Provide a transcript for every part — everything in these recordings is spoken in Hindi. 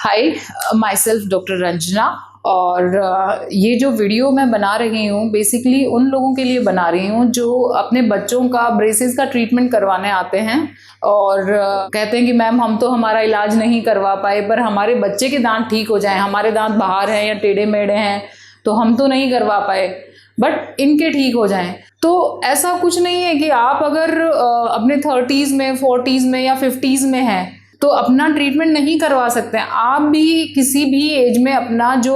Hi, my self doctor Ranjana. और ये जो वीडियो मैं बना रही हूँ बेसिकली उन लोगों के लिए बना रही हूँ जो अपने बच्चों का ब्रेसेस का ट्रीटमेंट करवाने आते हैं और कहते हैं कि मैम हम तो हमारा इलाज नहीं करवा पाए पर हमारे बच्चे के दांत ठीक हो जाएं, हमारे दांत बाहर हैं या टेढ़े मेढ़े हैं तो हम तो नहीं करवा पाए बट इनके ठीक हो जाएं। तो ऐसा कुछ नहीं है कि आप अगर अपने 30s में 40s में या 50s में हैं तो अपना ट्रीटमेंट नहीं करवा सकते हैं। आप भी किसी भी एज में अपना जो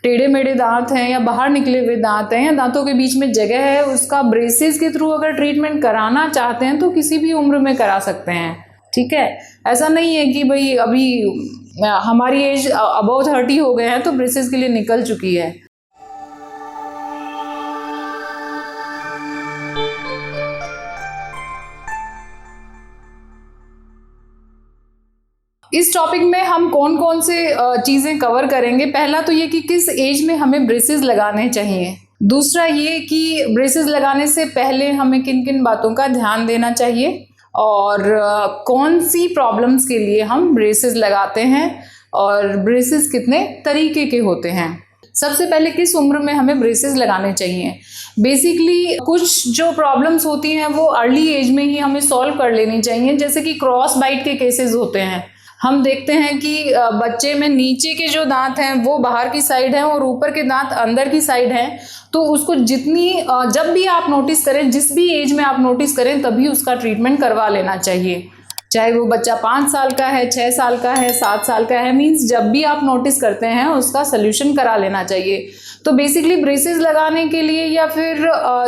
टेढ़े मेढ़े दांत हैं या बाहर निकले हुए दांत हैं या दांतों के बीच में जगह है उसका ब्रेसेस के थ्रू अगर ट्रीटमेंट कराना चाहते हैं तो किसी भी उम्र में करा सकते हैं। ठीक है, ऐसा नहीं है कि भाई अभी हमारी एज अबव 30 हो गए हैं तो ब्रेसेस के लिए निकल चुकी है। इस टॉपिक में हम कौन कौन से चीज़ें कवर करेंगे। पहला तो ये कि किस एज में हमें ब्रेसेस लगाने चाहिए। दूसरा ये कि ब्रेसेस लगाने से पहले हमें किन किन बातों का ध्यान देना चाहिए और कौन सी प्रॉब्लम्स के लिए हम ब्रेसेस लगाते हैं और ब्रेसेस कितने तरीके के होते हैं। सबसे पहले किस उम्र में हमें ब्रेसेस लगाने चाहिए। बेसिकली कुछ जो प्रॉब्लम्स होती हैं वो अर्ली एज में ही हमें सॉल्व कर लेनी चाहिए। जैसे कि क्रॉस बाइट के केसेस होते हैं, हम देखते हैं कि बच्चे में नीचे के जो दांत हैं वो बाहर की साइड हैं और ऊपर के दांत अंदर की साइड हैं। तो उसको जब भी आप नोटिस करें, जिस भी एज में आप नोटिस करें तभी उसका ट्रीटमेंट करवा लेना चाहिए। चाहे वो बच्चा 5 साल का है, 6 साल का है, 7 साल का है, मीन्स जब भी आप नोटिस करते हैं उसका सल्यूशन करा लेना चाहिए। तो बेसिकली ब्रेसेस लगाने के लिए या फिर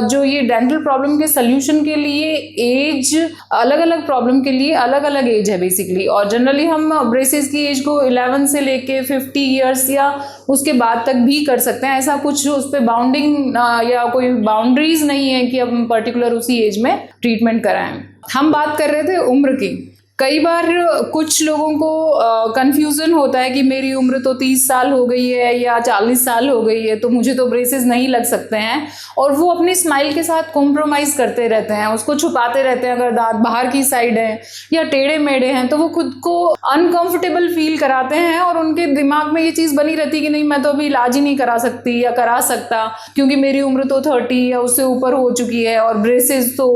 जो ये डेंटल प्रॉब्लम के सल्यूशन के लिए एज अलग अलग प्रॉब्लम के लिए अलग अलग एज है बेसिकली। और जनरली हम ब्रेसेस की एज को 11 से लेके 50 ईयर्स या उसके बाद तक भी कर सकते हैं। ऐसा कुछ उस पर बाउंडिंग या कोई बाउंड्रीज नहीं है कि अब हम पर्टिकुलर उसी एज में ट्रीटमेंट कराएं। हम बात कर रहे थे उम्र की। कई बार कुछ लोगों को कंफ्यूजन होता है कि मेरी उम्र तो 30 साल हो गई है या 40 साल हो गई है तो मुझे तो ब्रेसेस नहीं लग सकते हैं, और वो अपनी स्माइल के साथ कॉम्प्रोमाइज़ करते रहते हैं, उसको छुपाते रहते हैं। अगर दांत बाहर की साइड है या टेढ़े मेढ़े हैं तो वो खुद को अनकंफर्टेबल फील कराते हैं और उनके दिमाग में ये चीज़ बनी रहती है कि नहीं मैं तो अभी इलाज ही नहीं करा सकती या करा सकता क्योंकि मेरी उम्र तो 30 या उससे ऊपर हो चुकी है और ब्रेसेस तो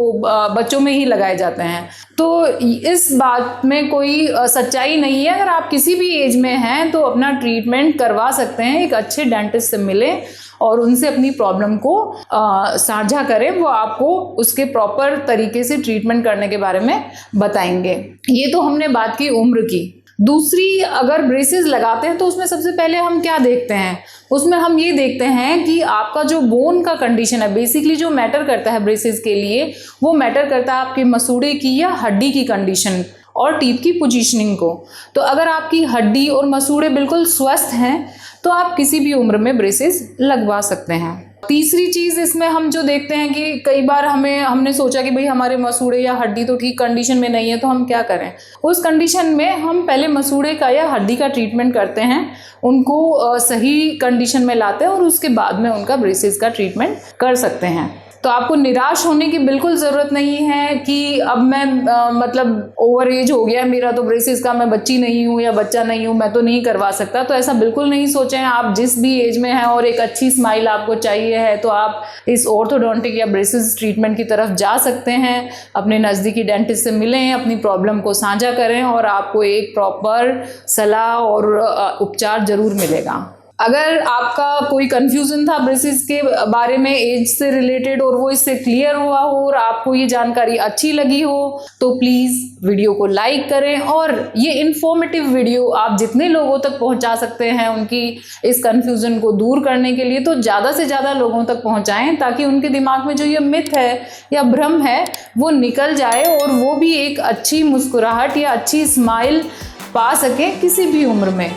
बच्चों में ही लगाए जाते हैं। तो इस बात में कोई सच्चाई नहीं है। अगर आप किसी भी एज में हैं तो अपना ट्रीटमेंट करवा सकते हैं। एक अच्छे डेंटिस्ट से मिलें और उनसे अपनी प्रॉब्लम को साझा करें, वो आपको उसके प्रॉपर तरीके से ट्रीटमेंट करने के बारे में बताएंगे। ये तो हमने बात की उम्र की। दूसरी, अगर ब्रेसेस लगाते हैं तो उसमें सबसे पहले हम क्या देखते हैं, उसमें हम ये देखते हैं कि आपका जो बोन का कंडीशन है। बेसिकली जो मैटर करता है ब्रेसेस के लिए वो मैटर करता है आपके मसूड़े की या हड्डी की कंडीशन और टीथ की पोजीशनिंग को। तो अगर आपकी हड्डी और मसूड़े बिल्कुल स्वस्थ हैं तो आप किसी भी उम्र में ब्रेसेस लगवा सकते हैं। तीसरी चीज़ इसमें हम जो देखते हैं कि कई बार हमने सोचा कि भाई हमारे मसूड़े या हड्डी तो ठीक कंडीशन में नहीं है तो हम क्या करें। उस कंडीशन में हम पहले मसूड़े का या हड्डी का ट्रीटमेंट करते हैं, उनको सही कंडीशन में लाते हैं और उसके बाद में उनका ब्रेसेस का ट्रीटमेंट कर सकते हैं। तो आपको निराश होने की बिल्कुल ज़रूरत नहीं है कि अब मैं मतलब ओवर एज हो गया मेरा तो ब्रेसेस का, मैं बच्ची नहीं हूँ या बच्चा नहीं हूँ, मैं तो नहीं करवा सकता। तो ऐसा बिल्कुल नहीं सोचें। आप जिस भी एज में हैं और एक अच्छी स्माइल आपको चाहिए है तो आप इस ऑर्थोडोंटिक या ब्रेसेस ट्रीटमेंट की तरफ जा सकते हैं। अपने नज़दीकी डेंटिस्ट से मिलें, अपनी प्रॉब्लम को साझा करें और आपको एक प्रॉपर सलाह और उपचार ज़रूर मिलेगा। अगर आपका कोई कंफ्यूजन था ब्रेसेस के बारे में एज से रिलेटेड और वो इससे क्लियर हुआ हो और आपको ये जानकारी अच्छी लगी हो तो प्लीज़ वीडियो को लाइक करें और ये इन्फॉर्मेटिव वीडियो आप जितने लोगों तक पहुंचा सकते हैं उनकी इस कंफ्यूजन को दूर करने के लिए तो ज़्यादा से ज़्यादा लोगों तक पहुंचाएं ताकि उनके दिमाग में जो ये मिथ है या भ्रम है वो निकल जाए और वो भी एक अच्छी मुस्कुराहट या अच्छी स्माइल पा सकें किसी भी उम्र में।